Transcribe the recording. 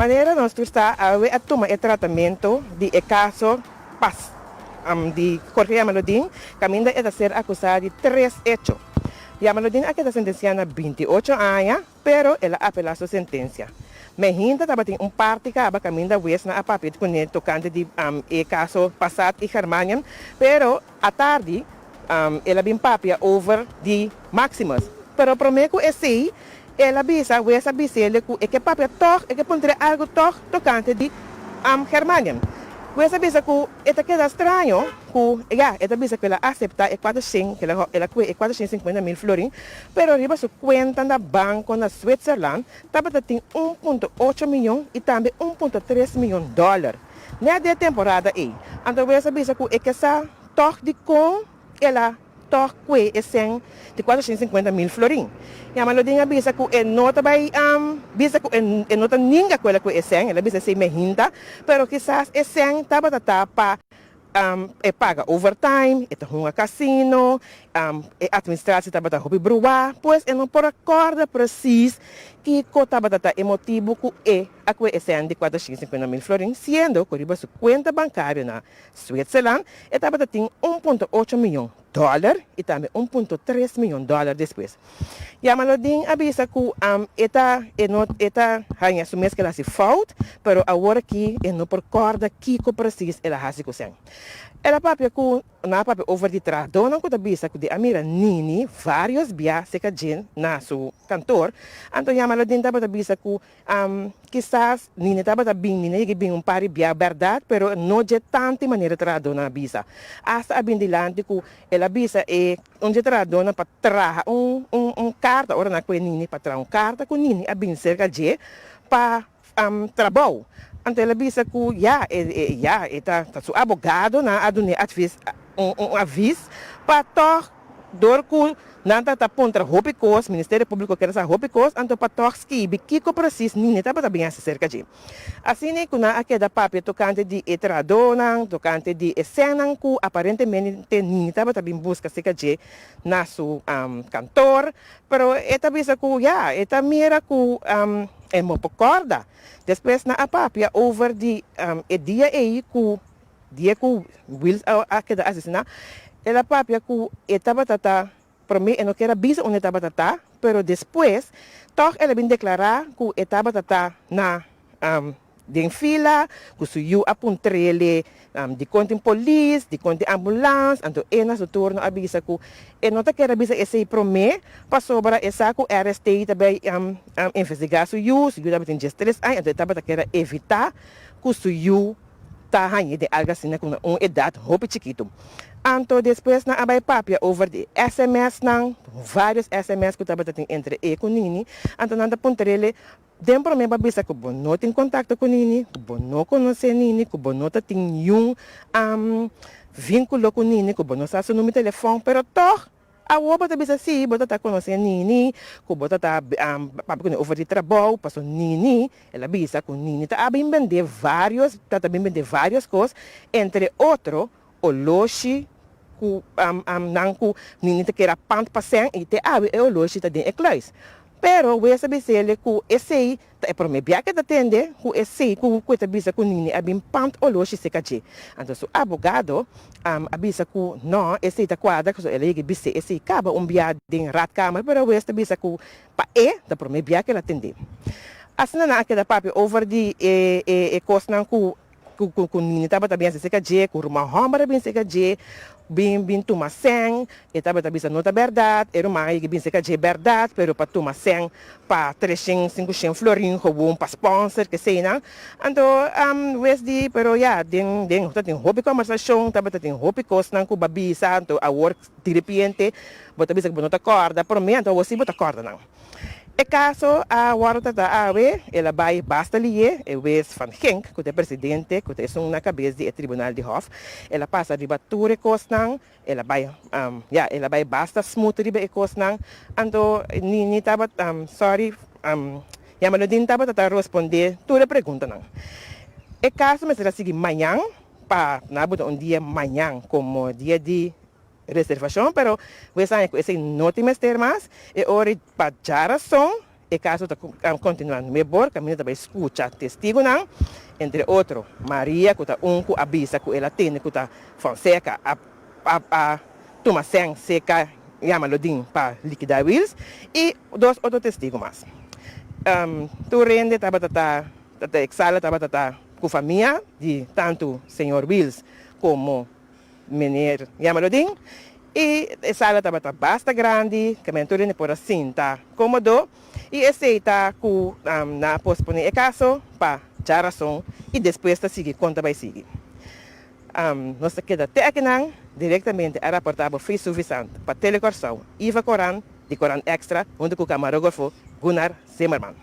maneira nós está a tomar o tratamento de caso paz de Jorge Yamaludin, caminda é ser acusado de 3 hechos. Yamaludin aqui está sentenciado a 28 anos, pero ela apela sua sentença. Mehinda também tem parte que acaba caminda west na apapit com ele tocante de caso passado e Germanian, pero à tarde ela bem papia over de Maximus. Pero prometo esse ela bisa west abisele que papia toch que pondre algo toch tocante de Germanian. Wesa bisa ku eta queda estranho ku eta bisa que ela acepta e 400 que ela que e 450.000 florin, pero riba su cuenta na banco na Switzerland tabata tem 1.8 milhão e também 1.3 milhão de dólares. Nessa temporada aí, então wesa bisa ku que essa toch de com ela toch que é 100 de 450.000 florin. E a malodinha bisa ku e nota vai bisa ku e nota ninga ku ela ku é 100, ela bisa se mehinda, pero quizás é 100 tabata pa e paga overtime, e tá casino, e administração tabata hobby brua, pois e não por acorda preciso que co tabata é motivo ku a que é 100 de 450.000 florin, sendo que riba su conta bancária na Switzerland, e tabata tem 1.8 milhão dólar e também 1.3 milhão de dólares depois. E a malodin avisa que esta rainha assumir que ela se falta, pero agora que não por corda que precisa ela faz com sen. Ela papia que na papia over de trás, dona que avisa que de amira nini vários bias se cajen na su cantor, então a malodin avisa que quizás nini tabata bem nini que bem pari bia verdade, pero não de tanta maneira tra dona avisa. Hasta abindilante que ela avisa onde tra dona para trazer carta, ora na que nini para trazer carta com nini a bem cerca de para trabalho. Então ela avisa que está seu advogado na adune aviso para dor que nada tá contra Hopicos, Ministério Público quer essa Hopicos, então para torski biquico precisa nini tá para bem cerca de. Assim né que na aquela papel tocante de etradona, tocante de cena que aparentemente nini tá para bem busca cerca de na su cantor, pero eta bisa que eta mira que é muito corda. Depois na papel over de dia aí que Will aquela assassina, ela papel que etava tata para mim, eu não quero avisar onde estava tata, pero depois, toch ela vem declarar que estava tata na de fila, que suiu apuntrele de conta polícia, de conta ambulância, então ela se torna avisa que eu não quero avisar esse para mim, para sobra essa que RST também investigar suiu também tem gestos, então estava quero evitar que suiu tá hanya de algo assim com idade roupa chiquito. Então depois na abai papia over de SMS não vários SMS que estava tendo entre com nini, então nada ponterele dentro me babisa que bom não tem contato com nini, que bom não conhece nini, que bom não tem nenhum vínculo com nini, que bom não sabe o número de telefone, pero toch a oba tá bisa si, bota tá conhecendo nini, que bota tá papo com over de trabalho, passou nini, ela bisa com nini tá bem vender vários, tá bem vender várias coisas, entre outro o loshi ku nang ku nini tá queira pant passem e te o loshi tá den eclais. Pero we sabe se ele ku esse tá é para me bia que tá tende ku esse ku tá bisa com nini bem pant o loshi se cache. Então o advogado abisa ku no esse tá quadra que ele que bise esse acaba bia den rat câmara, pero we sabe bisa ku pa tá para me bia que ela tende. Assim na aquela papo over de cosnan ku nini tava também se cache, ku rumah homem bem se cache. Bem toma 100, e também bisa nota verdade, era mais que bem se cache verdade, pero para tomar 100 para 300, 500 florin, como para sponsor que sei não. Então, Wesdi, pero tem hobby conversação, também tem hobby cost não com babisa, então a work de repente, bota bisa que nota corda, por mim então você bota corda não. E caso a warta da AWE, ela vai basta ali, e Wes van Genk, que é presidente, que é na cabeça do Tribunal de Hof, ela passa riba ture cosnan, ela vai basta smooth riba e cosnan, então ni tava sorry, Yamaludin tava tá responder toda pergunta não. E caso me será seguir amanhã, para na botar dia amanhã como dia de reservação, pero we sabe que esse não tem mais e hora para jaração o caso está continuando melhor, caminho também escuta testigo não, entre outros, Maria, que está que avisa que ela tem, que está Fonseca, a tomar sem seca, chama-lo para liquidar wills, e dois outros testigos mais. Tu rende, estava exala, estava com a família de tanto senhor Wills como menino Yamalodin. E a sala estava bastante grande, que a gente por assim está cômodo. E aceita que na posponer o caso para a razão e depois seguir conta vai seguir. Nós queda até aqui diretamente a reportável foi suficiente para telecorção Iva Coran, de Coran Extra, onde o camarógrafo Gunnar Zimmerman.